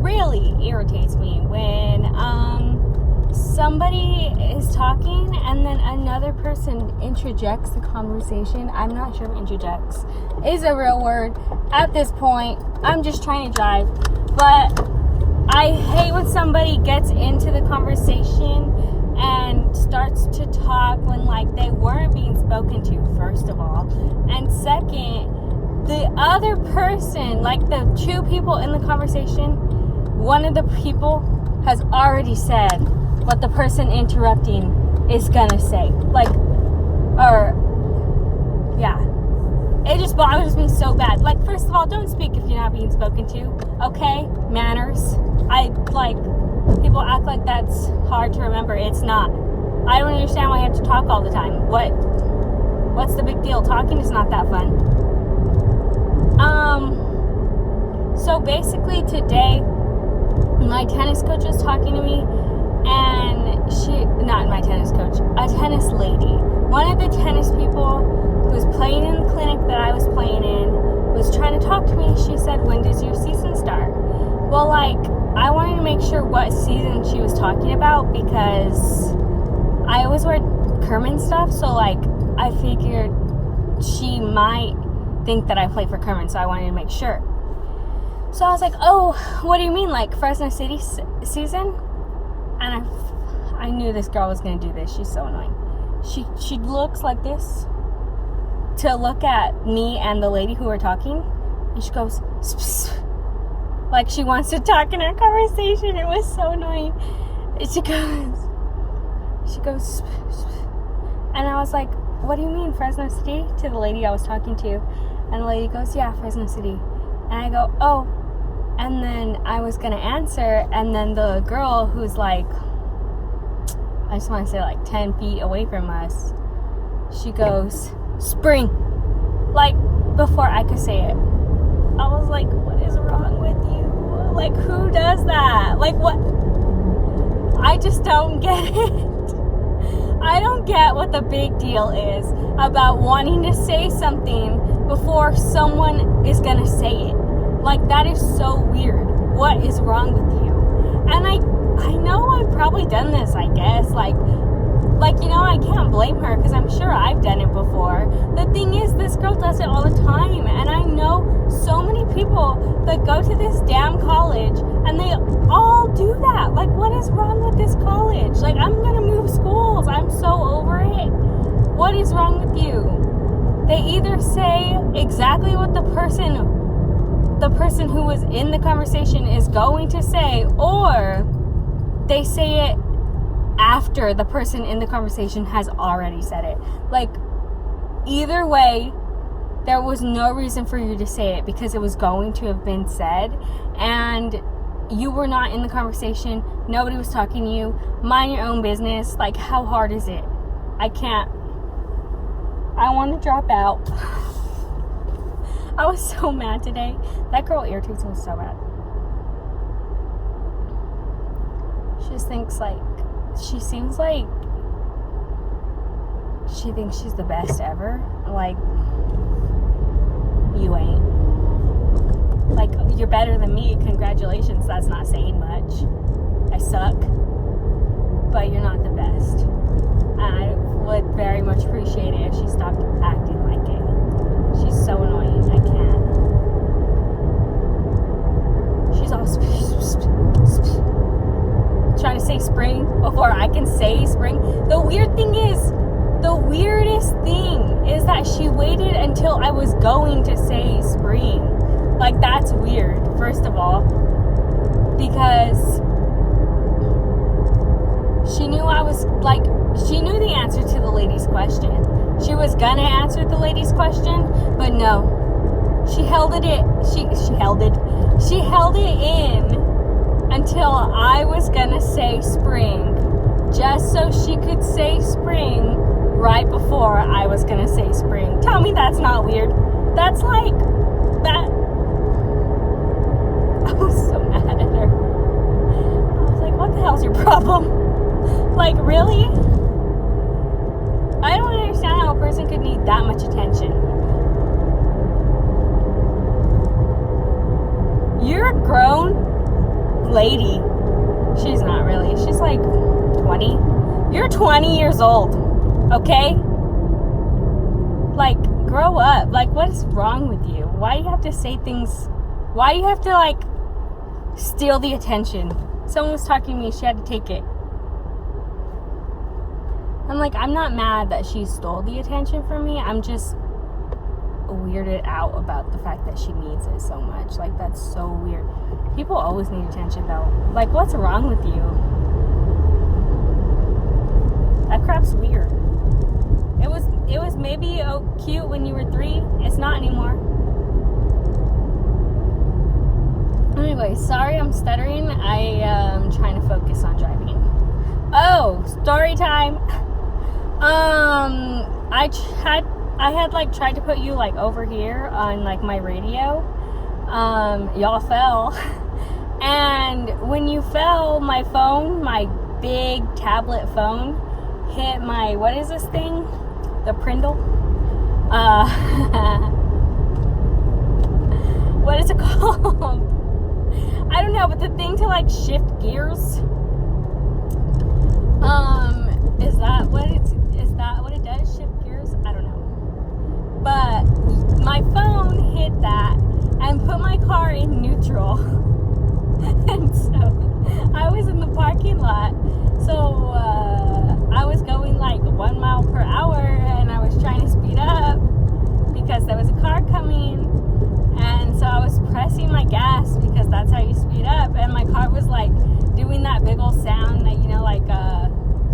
really irritates me when somebody is talking and then another person interjects the conversation. I'm not sure if interjects is a real word at this point. I'm just trying to drive. But I hate when somebody gets into the conversation and starts to talk when, like, they weren't being spoken to, first of all. And second, the other person, like the two people in the conversation, one of the people has already said what the person interrupting is gonna say. It just bothers me so bad. Like, first of all, don't speak if you're not being spoken to, okay? Manners. People act like that's hard to remember. It's not. I don't understand why I have to talk all the time. What's the big deal? Talking is not that fun. So basically today, my tennis coach was talking to me, and not my tennis coach, a tennis lady. One of the tennis people who was playing in the clinic that I was playing in was trying to talk to me. She said, when does your season start? Well, I wanted to make sure what season she was talking about, because I always wear Kerman stuff, so I figured she might think that I play for Kerman, so I wanted to make sure. So I was like, oh, what do you mean, Fresno City season? And I knew this girl was going to do this. She's so annoying. She looks like this to look at me and the lady who were talking, and she goes, "Psst," like she wants to talk in our conversation. It was so annoying. She goes, "Psst," and I was like, what do you mean, Fresno City? To the lady I was talking to. And the lady goes, yeah, Fresno City. And I go, oh. And then I was going to answer, and then the girl who's I just want to say 10 feet away from us, she goes, spring. Before I could say it. I was like, what is wrong with you? Who does that? What? I just don't get it. I don't get what the big deal is about wanting to say something before someone is going to say it. That is so weird. What is wrong with you? And I know I've probably done this, I guess. I can't blame her, because I'm sure I've done it before. The thing is, this girl does it all the time. And I know so many people that go to this damn college, and they all do that. What is wrong with this college? I'm going to move schools. I'm so over it. What is wrong with you? They either say exactly what the person who was in the conversation is going to say, or they say it after the person in the conversation has already said it. Either way, there was no reason for you to say it, because it was going to have been said, and you were not in the conversation. Nobody was talking to you. Mind your own business. How hard is it? I can't. I want to drop out. I was so mad today. That girl irritates me so bad. She just thinks she seems like she thinks she's the best ever. You ain't. You're better than me. Congratulations. That's not saying much. I suck. But you're not the best. I would very much appreciate it if she stopped acting like it. She's so annoying. I can't. She's all trying to say spring before I can say spring. The weirdest thing is that she waited until I was going to say spring. That's weird, first of all, because she knew she knew the answer to the lady's question. She was gonna answer the lady's question, but no. She held it in until I was gonna say spring, just so she could say spring right before I was gonna say spring. Tell me that's not weird. That's that. I was so mad at her. I was like, what the hell's your problem? Really? I don't understand how a person could need that much attention. You're grown. lady. She's not really. She's like 20. You're 20 years old, okay? Like, grow up. Like, what is wrong with you? Why do you have to say things? Why do you have to, like, steal the attention? Someone was talking to me. She had to take it. I'm like, I'm not mad that she stole the attention from me. I'm just weirded out about the fact that she needs it so much. Like, that's so weird. People always need attention, though. Like, what's wrong with you? That crap's weird. It was maybe cute when you were 3. It's not anymore. Anyway, sorry I'm stuttering. I am trying to focus on driving. Oh, story time. I had like tried to put you like over here on like my radio. Y'all fell. And when you fell, my phone, my big tablet phone, hit my, what is this thing? The Prindle? What is it called? I don't know, but the thing to like shift gears. Is that what it does? Shift gears? I don't know. But my phone hit that and put my car in neutral. And so I was in the parking lot. So I was going like 1 mile per hour and I was trying to speed up because there was a car coming. And so I was pressing my gas because that's how you speed up. And my car was like doing that big old sound that, you know, like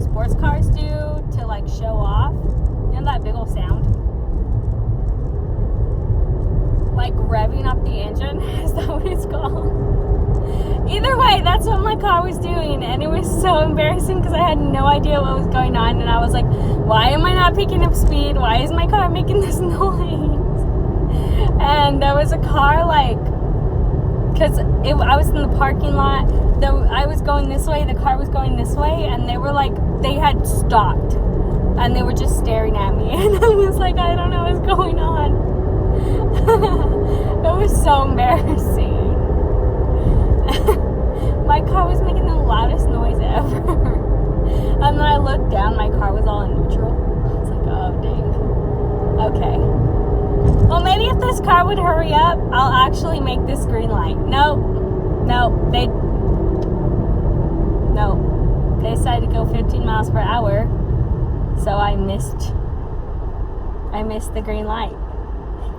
sports cars do to like show off. You know that big old sound? Like revving up the engine. Is that what it's called? Either way, that's what my car was doing. And it was so embarrassing because I had no idea what was going on. And I was like, why am I not picking up speed? Why is my car making this noise? And there was a car like, because I was in the parking lot, I was going this way, the car was going this way, and they were like, they had stopped, and they were just staring at me, and I was like, I don't know what's going on. It was so embarrassing. My car was making the loudest noise ever. And then I looked down, my car was all in neutral. I was like, oh dang. Okay. Well, maybe if this car would hurry up, I'll actually make this green light. No, they decided to go 15 miles per hour, so I missed the green light.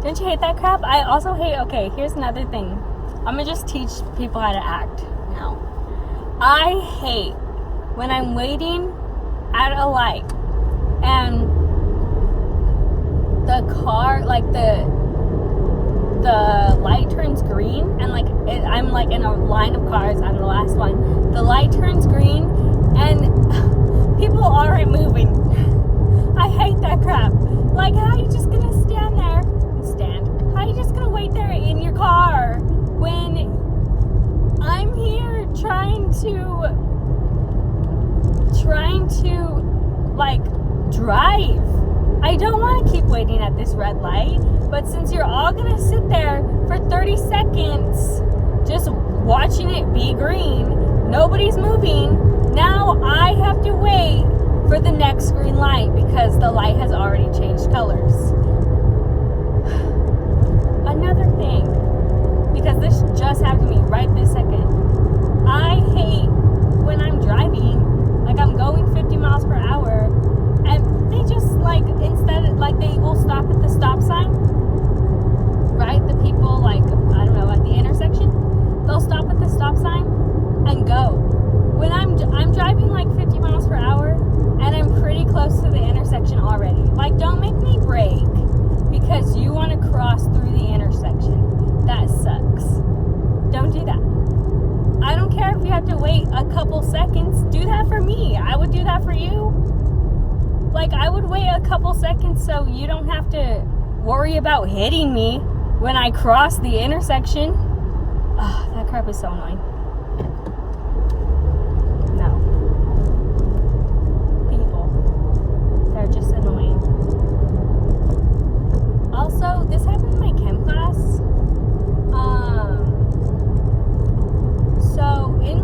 Don't you hate that crap? I also hate, okay, here's another thing. I'm gonna just teach people how to act now. I hate when I'm waiting at a light and the car, like the light turns green, and like I'm like in a line of cars, I'm the last one. The light turns green and people aren't moving. I hate that crap. Like, how are you just gonna stand there and stand? How are you just gonna wait there in your car when I'm here trying to like drive? I don't want to keep waiting at this red light, but since you're all going to sit there for 30 seconds just watching it be green, nobody's moving, now I have to wait for the next green light because the light has already changed colors. Another thing, because this just happened to me right this second, I hate when I'm driving, like I'm going 50 miles per hour, and they just like, instead of, like, they will stop at the stop sign, right? The people, like, I don't know, at the intersection, they'll stop at the stop sign and go. When I'm driving like 50 miles per hour and I'm pretty close to the intersection already. Like, don't make me brake because you want to cross through the intersection. That sucks. Don't do that. I don't care if you have to wait a couple seconds. Do that for me. I would do that for you. Like, I would wait a couple seconds so you don't have to worry about hitting me when I cross the intersection. Oh, that crap is so annoying. No. People. They're just annoying. Also, this happened in my chem class. So in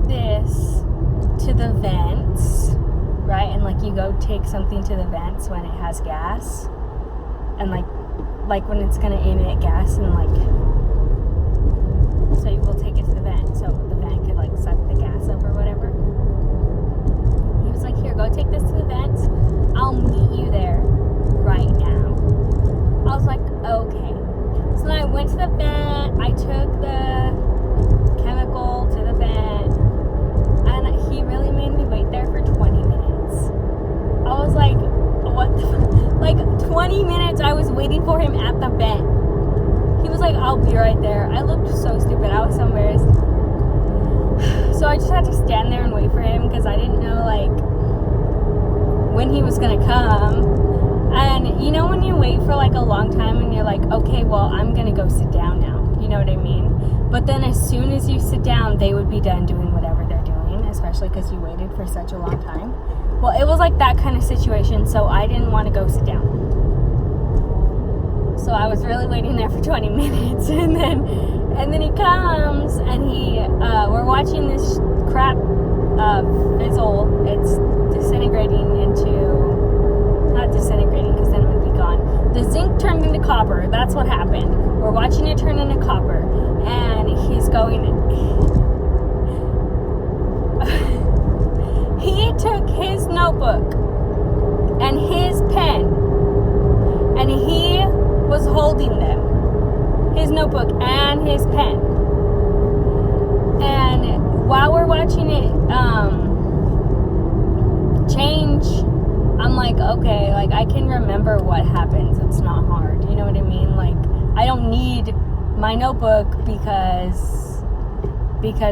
this to the vents, right? And like you go take something to the vents when it has gas, and like when it's gonna emit gas, and like so you will take it to the vent so the vent could like suck the gas up or whatever. He was like, here, go take this to the vents. I'll meet you there right now. I was like, okay. So then I went to the vent. I took the chemical to the vent, and he really made me wait there for 20 minutes. I was like, what the fuck? Like 20 minutes I was waiting for him at the vent. He was like, I'll be right there. I looked so stupid. I was so embarrassed. So I just had to stand there and wait for him because I didn't know like when he was gonna come. And you know when you wait for like a long time and you're like, okay, well, I'm gonna go sit down now. You know what I mean? But then as soon as you sit down, they would be done doing whatever they're doing, especially because you waited for such a long time. Well, it was like that kind of situation, so I didn't want to go sit down. So I was really waiting there for 20 minutes, and then he comes, and we're watching this crap fizzle. It's disintegrating into... Not disintegrating, because then it would be gone. The zinc turned into copper. That's what happened. We're watching it turn into copper, and he's going... He took his notebook and his pen, and he was holding them. His notebook and his pen. And while we're watching it change, I'm like, okay, like I can remember what happens. It's not hard. You know what I mean? Like I don't need my notebook because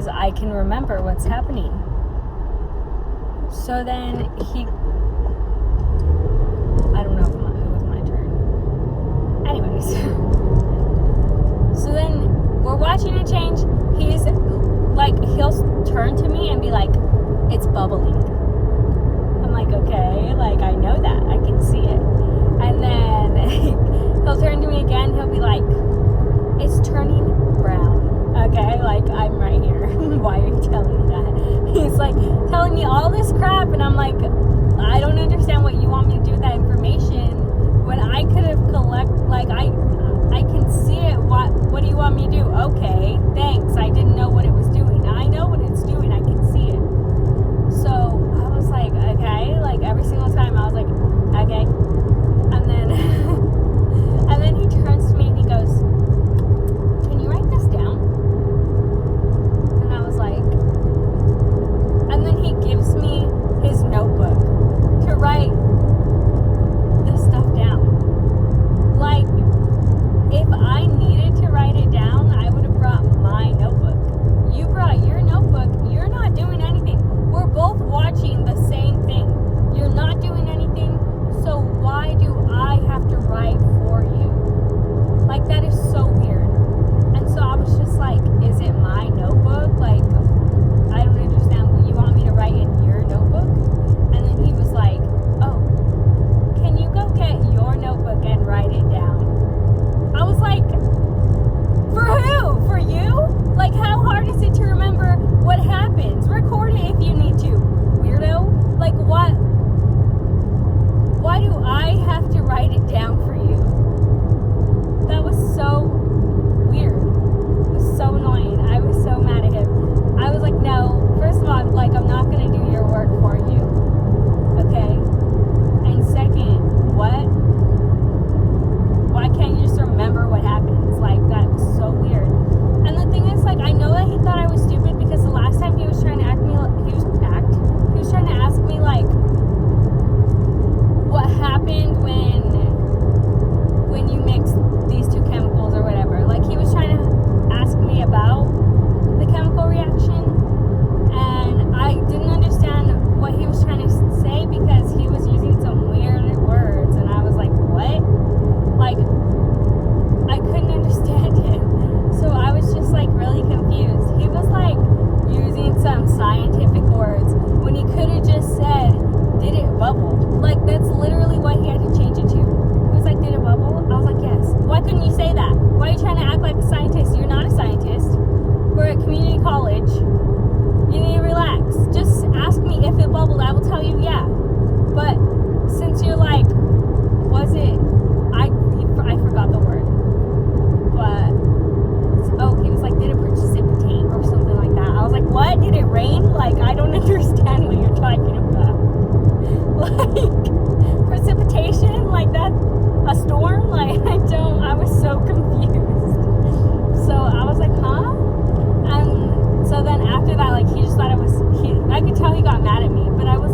I can remember what's happening. So then I don't know if it was my turn. Anyways. So then we're watching it change. He's like, he'll turn to me and be like, it's bubbling. I'm like, okay, like I know that. I can see it. And then he'll turn to me again. He'll be like, it's turning brown. Okay, like I'm right here. Why are you telling me that? He's like telling me all this crap, and I'm like, I don't understand what you want me to do with that information when I could have I can see it. What do you want me to do? Okay, thanks. I didn't know what it was doing. Now I know what it's doing. I can see it. So I was like, okay, like every single time I was like, okay. And then and then he turns to me and he goes, can you write this down? And I was like, and then he gives me his notebook to write the stuff down. Like, if I needed to write it down, I would have brought my notebook.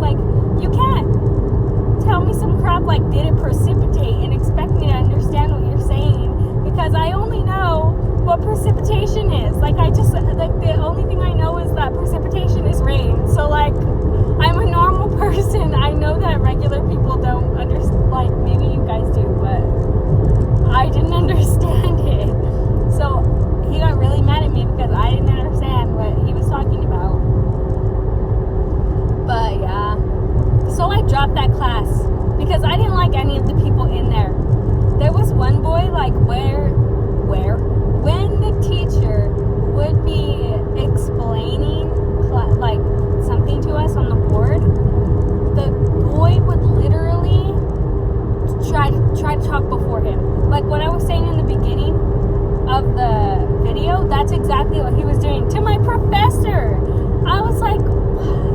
Like, you can't tell me some crap like, did it precipitate, and expect me to understand what you're saying, because I only know what precipitation is. Like, the only thing I know is that precipitation is rain. So, like, I'm a normal person. I know that regular people don't understand. Like, maybe you guys do, but I didn't understand it. So he got really mad at me because I didn't understand what he was talking about. But yeah, so I dropped that class because I didn't like any of the people in there. There was one boy, like, when the teacher would be explaining like something to us on the board, the boy would literally try to talk before him. Like what I was saying in the beginning of the video, that's exactly what he was doing to my professor. I was like,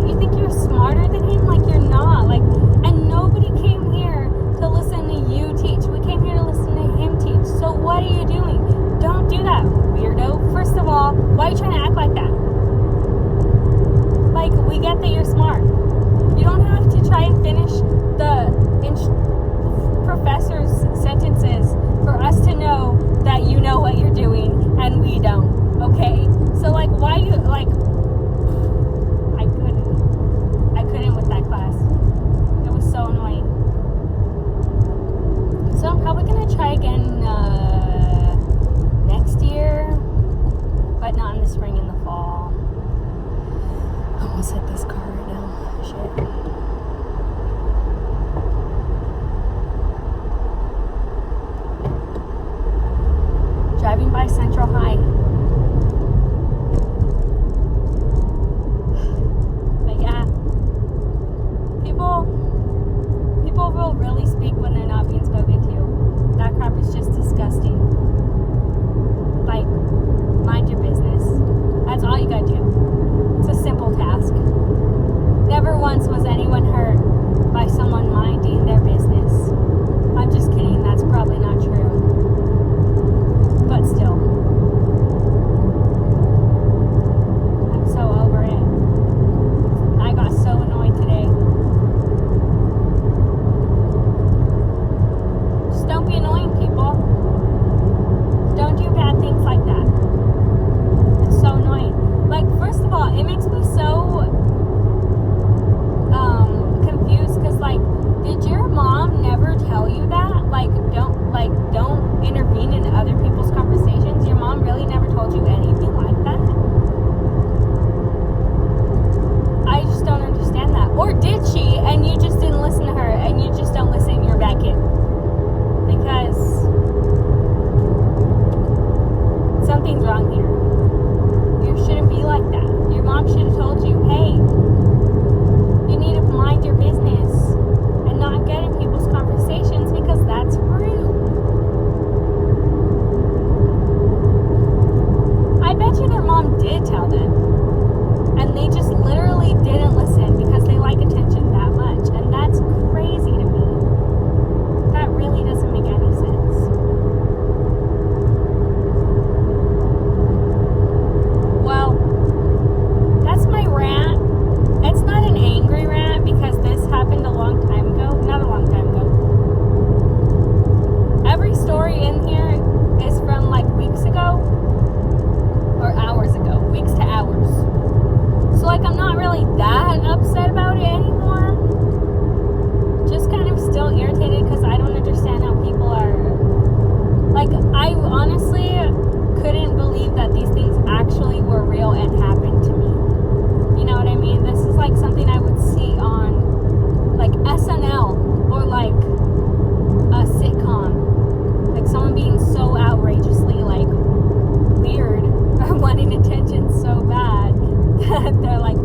you think you're smarter than him? Like, you're not. Like, and nobody came here to listen to you teach. We came here to listen to him teach. So what are you doing? Don't do that, weirdo. First of all, why are you trying to act like that? Like, we get that you're smart. You don't have to try and finish the professor's sentences for us to know that you know what you're doing and we don't, okay? So, like, why you, like, I couldn't with that class. It was so annoying. So I'm probably gonna try again next year, but not in the spring, in the fall. I almost hit this car right now. Shit. Driving by Central High. But yeah, people will really speak when they're not being spoken to. That crap is just disgusting. Like, mind your business. That's all you gotta do. It's a simple task. Never once was anyone hurt by someone minding their business. I'm just kidding, that's probably not true. But still. I'm so over it. I got so annoyed today. Just don't be annoying, people. Don't do bad things like that. It's so annoying. Like, first of all, it makes me so confused, because, like, did your mom never tell you that? Like, don't intervene in other people's conversations? Your mom really never told you anything like that? I just don't understand that. Or did she, and you just didn't listen to her, and you just don't listen, you're back in? Because something's wrong here. You shouldn't be like that. Your mom should have told you, hey, you need to mind your business and not get in people's conversations, because that's rude. I bet you their mom did tell them, and they just literally didn't listen because they like attention that much, and that's crazy to me. That really doesn't make any sense. Well, that's my rant. It's not an angry rant because this happened a long time ago. Not a long time ago. Every story in here is from like weeks ago or hours ago. Weeks to hours. So, like, I'm not really that upset about it anymore. Just kind of still irritated because I don't understand how people are. Like, I honestly couldn't believe that these things actually were real and happened to me. You know what I mean? This is like something I would see on like SNL or like a sitcom. Like someone being so outrageously like weird or wanting attention so bad that they're like